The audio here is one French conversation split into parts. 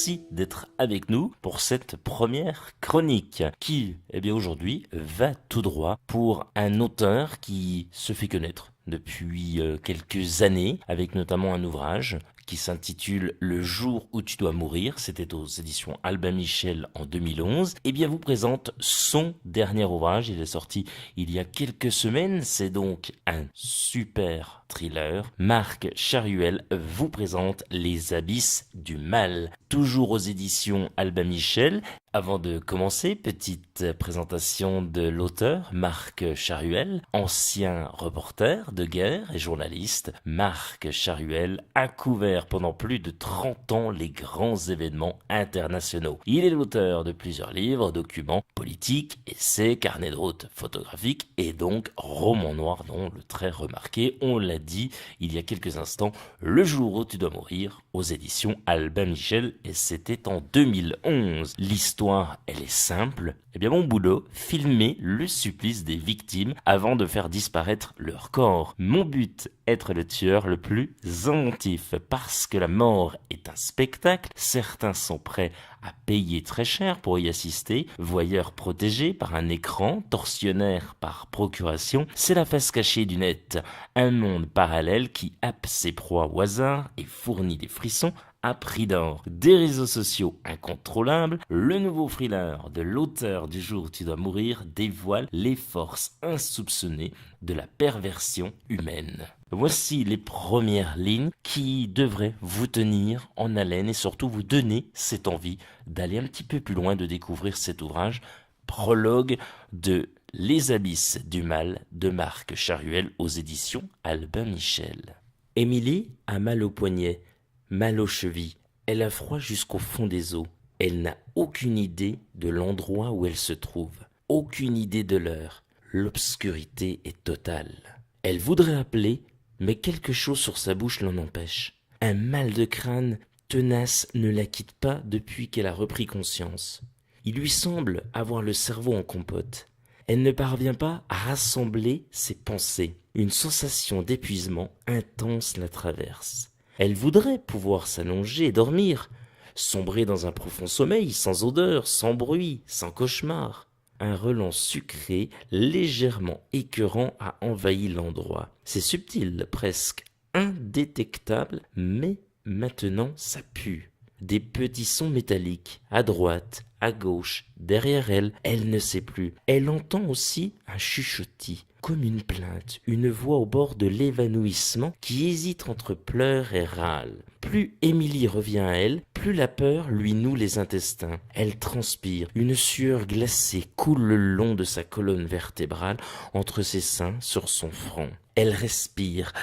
merci d'être avec nous pour cette première chronique qui, aujourd'hui, va tout droit pour un auteur qui se fait connaître depuis quelques années, avec notamment un ouvrage qui s'intitule Le jour où tu dois mourir, c'était aux éditions Albin Michel en 2011, vous présente son dernier ouvrage. Il est sorti il y a quelques semaines, c'est donc un super thriller. Marc Charuel vous présente Les Abysses du Mal, toujours aux éditions Albin Michel. Avant de commencer, petite présentation de l'auteur, Marc Charuel, ancien reporter de guerre et journaliste. Marc Charuel a couvert pendant plus de 30 ans les grands événements internationaux. Il est l'auteur de plusieurs livres, documents politiques, essais, carnets de route photographiques et donc romans noirs dont le très remarqué, on l'a dit il y a quelques instants, Le jour où tu dois mourir aux éditions Albin Michel et c'était en 2011. L'histoire, elle est simple. Mon boulot, filmer le supplice des victimes avant de faire disparaître leur corps. Mon but, être le tueur le plus inventif. Parce que la mort est un spectacle, certains sont prêts à payer très cher pour y assister. Voyeurs protégés par un écran, tortionnaires par procuration, c'est la face cachée du net. Un monde parallèle qui happe ses proies au hasard et fournit des frissons à prix d'or. Des réseaux sociaux incontrôlables, le nouveau thriller de l'auteur du jour où tu dois mourir dévoile les forces insoupçonnées de la perversion humaine. Voici les premières lignes qui devraient vous tenir en haleine et surtout vous donner cette envie d'aller un petit peu plus loin, de découvrir cet ouvrage. Prologue de Les Abysses du Mal de Marc Charuel aux éditions Albin Michel. Émilie a mal au poignet, mal aux chevilles, elle a froid jusqu'au fond des os. Elle n'a aucune idée de l'endroit où elle se trouve, aucune idée de l'heure. L'obscurité est totale. Elle voudrait appeler, mais quelque chose sur sa bouche l'en empêche. Un mal de crâne tenace ne la quitte pas depuis qu'elle a repris conscience. Il lui semble avoir le cerveau en compote. Elle ne parvient pas à rassembler ses pensées. Une sensation d'épuisement intense la traverse. Elle voudrait pouvoir s'allonger et dormir, sombrer dans un profond sommeil, sans odeur, sans bruit, sans cauchemar. Un relent sucré, légèrement écœurant a envahi l'endroit. C'est subtil, presque indétectable, mais maintenant ça pue. Des petits sons métalliques, à droite, à gauche, derrière elle, elle ne sait plus. Elle entend aussi un chuchotis, comme une plainte, une voix au bord de l'évanouissement qui hésite entre pleurs et râle. Plus Émilie revient à elle, plus la peur lui noue les intestins. Elle transpire, une sueur glacée coule le long de sa colonne vertébrale, entre ses seins, sur son front. Elle respire,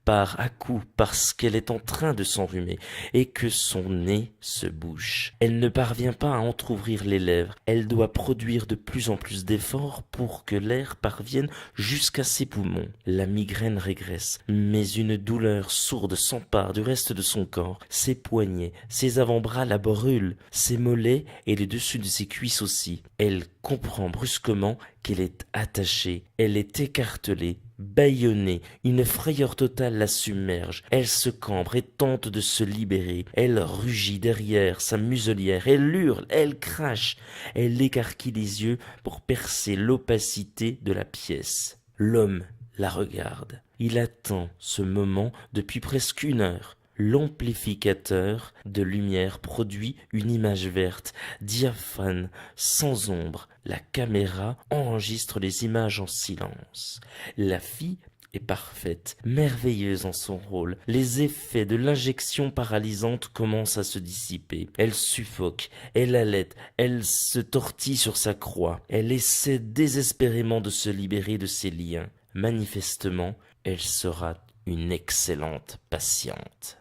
part à coup parce qu'elle est en train de s'enrhumer et que son nez se bouche. Elle ne parvient pas à entr'ouvrir les lèvres. Elle doit produire de plus en plus d'efforts pour que l'air parvienne jusqu'à ses poumons. La migraine régresse, mais une douleur sourde s'empare du reste de son corps. Ses poignets, ses avant-bras la brûlent, ses mollets et les dessus de ses cuisses aussi. Elle comprend brusquement qu'elle est attachée. Elle est écartelée, bâillonnée, une frayeur totale la submerge. Elle se cambre et tente de se libérer. Elle rugit derrière sa muselière, elle hurle, elle crache, elle écarquille les yeux pour percer l'opacité de la pièce. L'homme la regarde. Il attend ce moment depuis presque 1 heure. L'amplificateur de lumière produit une image verte, diaphane, sans ombre. La caméra enregistre les images en silence. La fille est parfaite, merveilleuse en son rôle. Les effets de l'injection paralysante commencent à se dissiper. Elle suffoque, elle halète, elle se tortille sur sa croix. Elle essaie désespérément de se libérer de ses liens. Manifestement, elle sera une excellente patiente.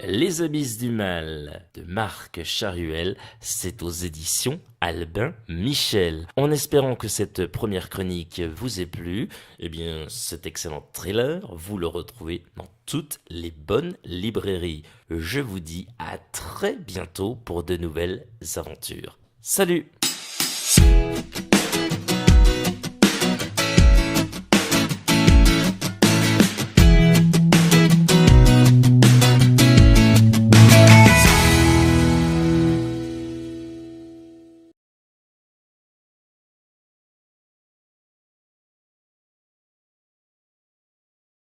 Les Abysses du Mal de Marc Charuel, c'est aux éditions Albin Michel. En espérant que cette première chronique vous ait plu, eh bien cet excellent thriller, vous le retrouvez dans toutes les bonnes librairies. Je vous dis à très bientôt pour de nouvelles aventures. Salut!